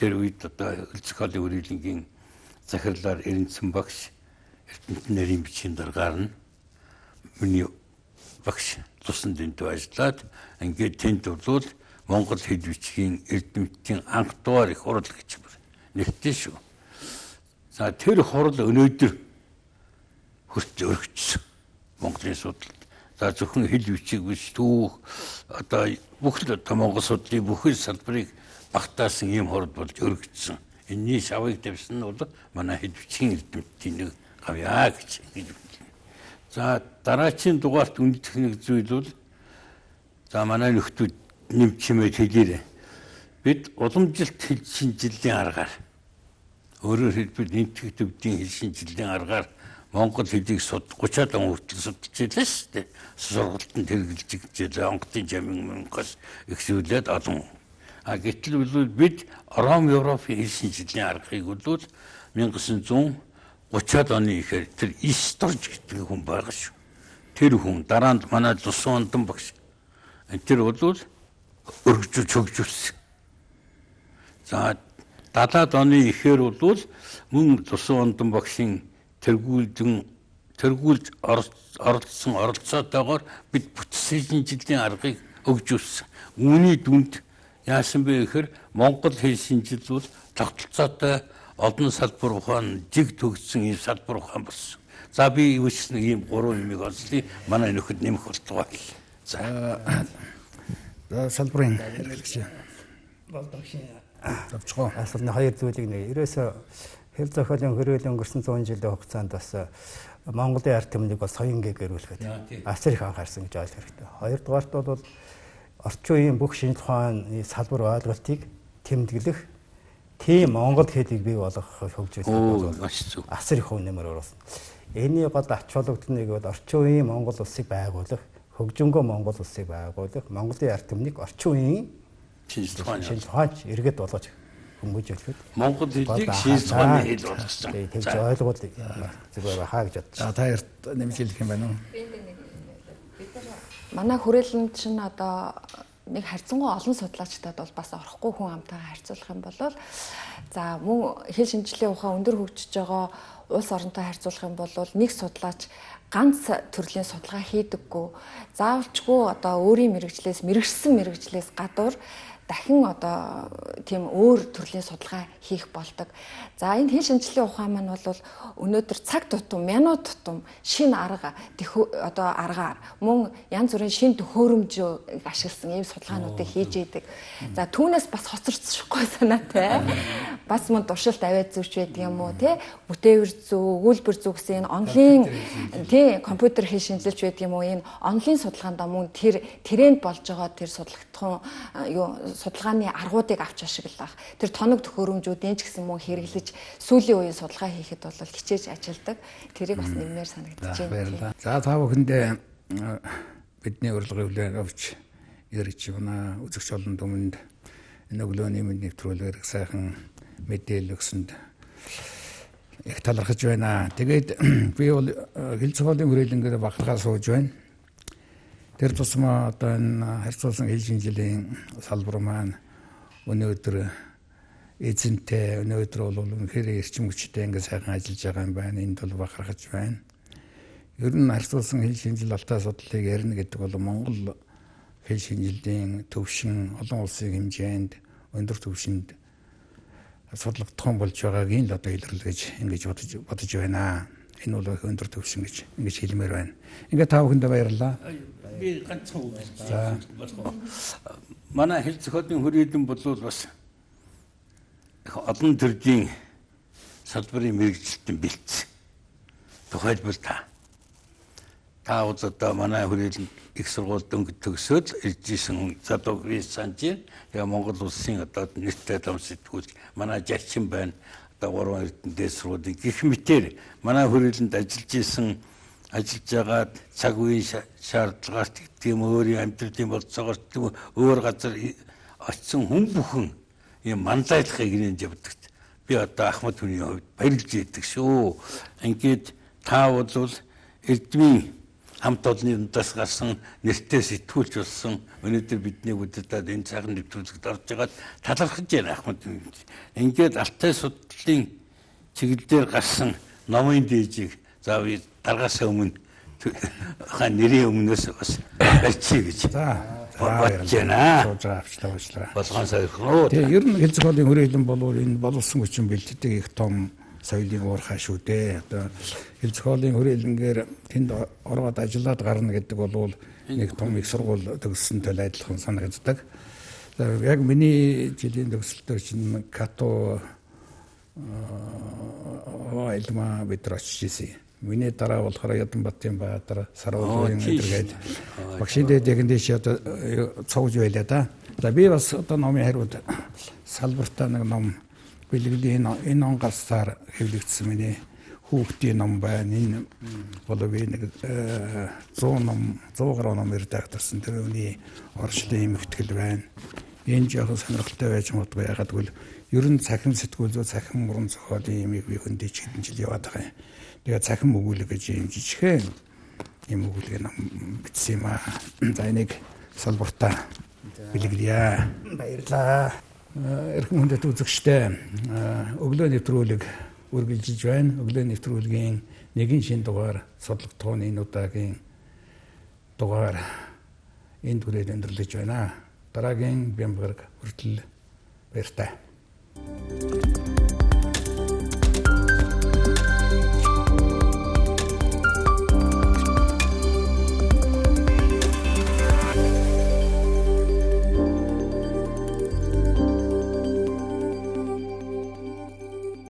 Тэр үед одоо зохиолын үргэлжлэнгийн захирлаар Эренцэн багш эрдэмтэн нарийн бичгийн даргаар нь миний багш тусан дэнд ажиллаад ингээд тэнд бол Монгол хэд бичгийн эрдэмтдийн анх дугаар их хурал гэж нэгтэй шүү. За тэр хурал өнөөдөр хүрч өргөжсөн Монголын судалд. За зөвхөн хэл бичиг биш түүх одоо бүх л одоо Монгол судлалын бүхэл салбарыг багтаасан ийм хорд болж өргөжсөн. Энэний шавыг тавьсан нь бол манай хэл бичгийн эрдэмтдийн нэг гавьяа гэж ингэж байна. За дараагийн дугаарт үнэлэх нэг зүйл бол за манай нөхдүүд нэмж чимээд хэлээрэй. Бид уламжилт хэл шинжилгээний аргаар өөрөөр хэлбэл энтэг төвдийн хэл шинжилгээний аргаар Монгол хэлийг 30-аад он хүртэл судалж байлаа шүү дээ. Сургалтанд хэрэгжилж онгодын жамин мөнгөс ихсүүлээд олон. Гэтэл бид Ром Европын хэл шинжилгээний аргыг бол 1930-аад оны ихээр тэр Исторж гэдэг хүн байгаа шүү. Тэр хүн дараа нь манай Зусан Онтон багш тэр бол өргөжүүлж хөгжүүлсэн. За 70-аад оны ихээр бол мөн Зусан Онтон багшийн тэргүүлж оролцсон оролцоотойгоор бид бүтцийн шинжилгээний аргыг өгжүүлсэн. Үүний дүнд яасан бэ гэхээр Монгол хэл шинжил бол тогтолцоотой олон салбар ухаан жиг төгссөн ийм салбар ухаан болсон. За би үүсгэн ийм 3 юмыг олслоо манай нөхөд нэмэх болтугай. За салбарын хэрэглэгч болдогшин тавчгаа. Асуулны хоёр зүйлийг нэг ерөөсөө хэл зохиолын хөрөөл өнгөрсөн 100 жилийн хугацаанд бас Монголын ард түмнийг бол соён гэрүүлэхэд асар их анхаарсан гэж ойлгох хэрэгтэй. Хоёрдугаарт бол орчин үеийн бүх шинжлэх ухааны салбар ойлголтыг тэмдэглэх тийм Монгол хэлийг бий болгох хөгжүүлэлт бол асар их үнэмэр оруулсан. Энийн гол ач холбогдолыг бол орчин үеийн Монгол улсыг байгуулах, хөгжингөө Монгол улсыг байгуулах, Монголын ард түмнийг орчин үеийн шинжлэх ухаанч иргэд болгож хүмүүжүүлэхэд Монгол хэлийг шинжлэх ухааны хэл болгосон. Тэгж ойлгуулъя зүгээр хаа гэж бодчих. За та ярт нэмжүүлэх юм байна уу? Манай хүрээлэн чинь одоо нэг харьцангуй олон судлаачдад бол бас орохгүй хүн амтайгаа харьцуулах юм бол за мөн хэл шинжилгээний ухаан өндөр хөгжиж байгаа улс оронтой харьцуулах юм бол нэг судлаач ганц төрлийн судалгаа хийдэггүй. Заавалчгүй одоо өөрийн мэрэгжлээс гадуур дахин одоо тийм өөр төрлийн судалгаа хийх болдог. За энэ хэл шинжилгээний ухаан маань бол өнөөдөр цаг тутам, минут тутам шинэ арга одоо аргаар мөн янз бүрийн шинэ төхөөрөмж ашигласан ийм судалгаануудыг хийж идэг. За түүнээс бас хоцорчихгүй санаатай. Бас мөн туршилт аваад зүвч байдаг юм уу те? Бүтээвэр зүй, өгүүлбэр зүй гэсэн энэ онлайн тий компьютер хэл шинжилж байдаг юм уу? Энэ онлайн судалгаанд мөн тэр тренд болж байгаа тэр судалгахын судалгааны аргуудыг авч ашиглах. Тэр тоног төхөөрөмжүүдийн ч гэсэн мөн хэрэглэж сүүлийн үеийн судалгаа хийхэд бол хичээж ажилдаг. Тэрийг бас нэмээр санагдаж байна. За та бүхэндээ бидний урилгын хүлээн авч ирж байна. Үзэгч олон түмэнд энэ өглөөний мэд нэвтрүүлгээр сайхан мэдээлэл өгсөнд их талархаж байна. Тэгээд би бол хэл зохиолын хүрээлэнгээр бахархаа сууж байна. Тэр тусмаа одоо энэ харьцуулсан хэл шинжилгээний салбар маань өнөөдөр эзэнтэй өнөөдөр бол үнэхээр эрчим хүчтэй ингээд сайхан ажиллаж байгаа юм байна. Энд бол бахархаж байна. Ер нь харьцуулсан хэл шинжил алтай судлалыг ярина гэдэг бол Монгол хэл шинжилгээний төвшин олон улсын хэмжээнд өндөр төвшөнд судлагдсан болж байгааг нь л одоо илэрлэж ингэж бодож байна. Энэ бол өндөр төвшин гэж ингэж хэлмээр байна. Ингээд та бүхэндээ баярлалаа. Би ганцхан үг. За манай хэл зохиолын хүрээлэн бол бас олон төрлийн салбарын мэрэгчлэлтэн бэлдсэн. Тухайлбал та одоо манай хүрээлэн их сургуульд өнгө төгсөөд иржсэн задуугийн санжир тэгээ Монгол улсын одоо нэртэй том сэтгүүл манай жарчин байна. Одоо 3 эрдэнэ сургуулийн гэх мэтээр манай хүрээлэнд ажиллаж байгаа цаг үеийн шаардлагаар тийм өөрийн амьдралын болцоогоор тийм өөр газар очсон хүн бүхэн ийм мандайлахыг нэмж явдаг. Би одоо Ахмад хүний хувьд баярлж яддаг шүү. Ингээд та бол эрдмийн хамт олоннаас гарсан нэртэй сэтгүүлч болсон өнөөдөр бидний бүдэдад энэ цагаан нэвтрүүлэгт орж байгаад талархаж байна Ахмад. Ингээд алтай судлалын чиглэлээр гарсан номын дээжийг за би даргаасаа өмнө нэрийн өмнөөс бас барьчих гэж. За бодож байна. Авчлаа. Болгон сайхан. Тэгээ ер нь хэл зохиолын хүрээлэн бол энэ боловсон хүчин бэлтгэдэг их том соёлын уурхай шүү дээ. Одоо хэл зохиолын хүрээлэнгээр тэнд ороод ажиллаад гарна гэдэг бол нэг том их сургууль төгссөнтэй адилхан санагддаг. Яг миний жилийн төгсөлтөөр чинь Като айлма бид очиж ирсэн. Миний дараа болохоор Яданбатын Баатар, Саруулын эдэргээд багшийн дээгэн дэш одоо цогж байлаа да. За би бас одоо номын хариуд салбартаа нэг ном бэлгэлийн энэ он гарсаар хэвлэгдсэн миний хүүхдийн ном байна. Энэ бол би нэг 100 гаруй ном редакторсон. Тэр үний орчлын эмхтгэл байна. Энэ жоохон сонирхолтой байж магадгүй. Ягаад гэвэл ер нь цахим сэтгүүл зүй цахим уран зохиолын юмыг би хөндөж хэдэн жил яваад байгаа юм. Тэгээ цахим өгүүлэг гэж юм жижигхэн юм өгүүлэг ном бичсэн юм аа. За энийг салбартаа бэлгэлье. Баярлалаа. Эрхэм хүндэт үзэгчдээ өглөө нэвтрүүлэг үргэлжилж байна. Өглөө нэвтрүүлгийн нэгэн шин дугаар судалгатууны энэ удаагийн дугаар энд хүрээд өндөрлөж байна. Дараагийн бямбарг хүртэл баяртай.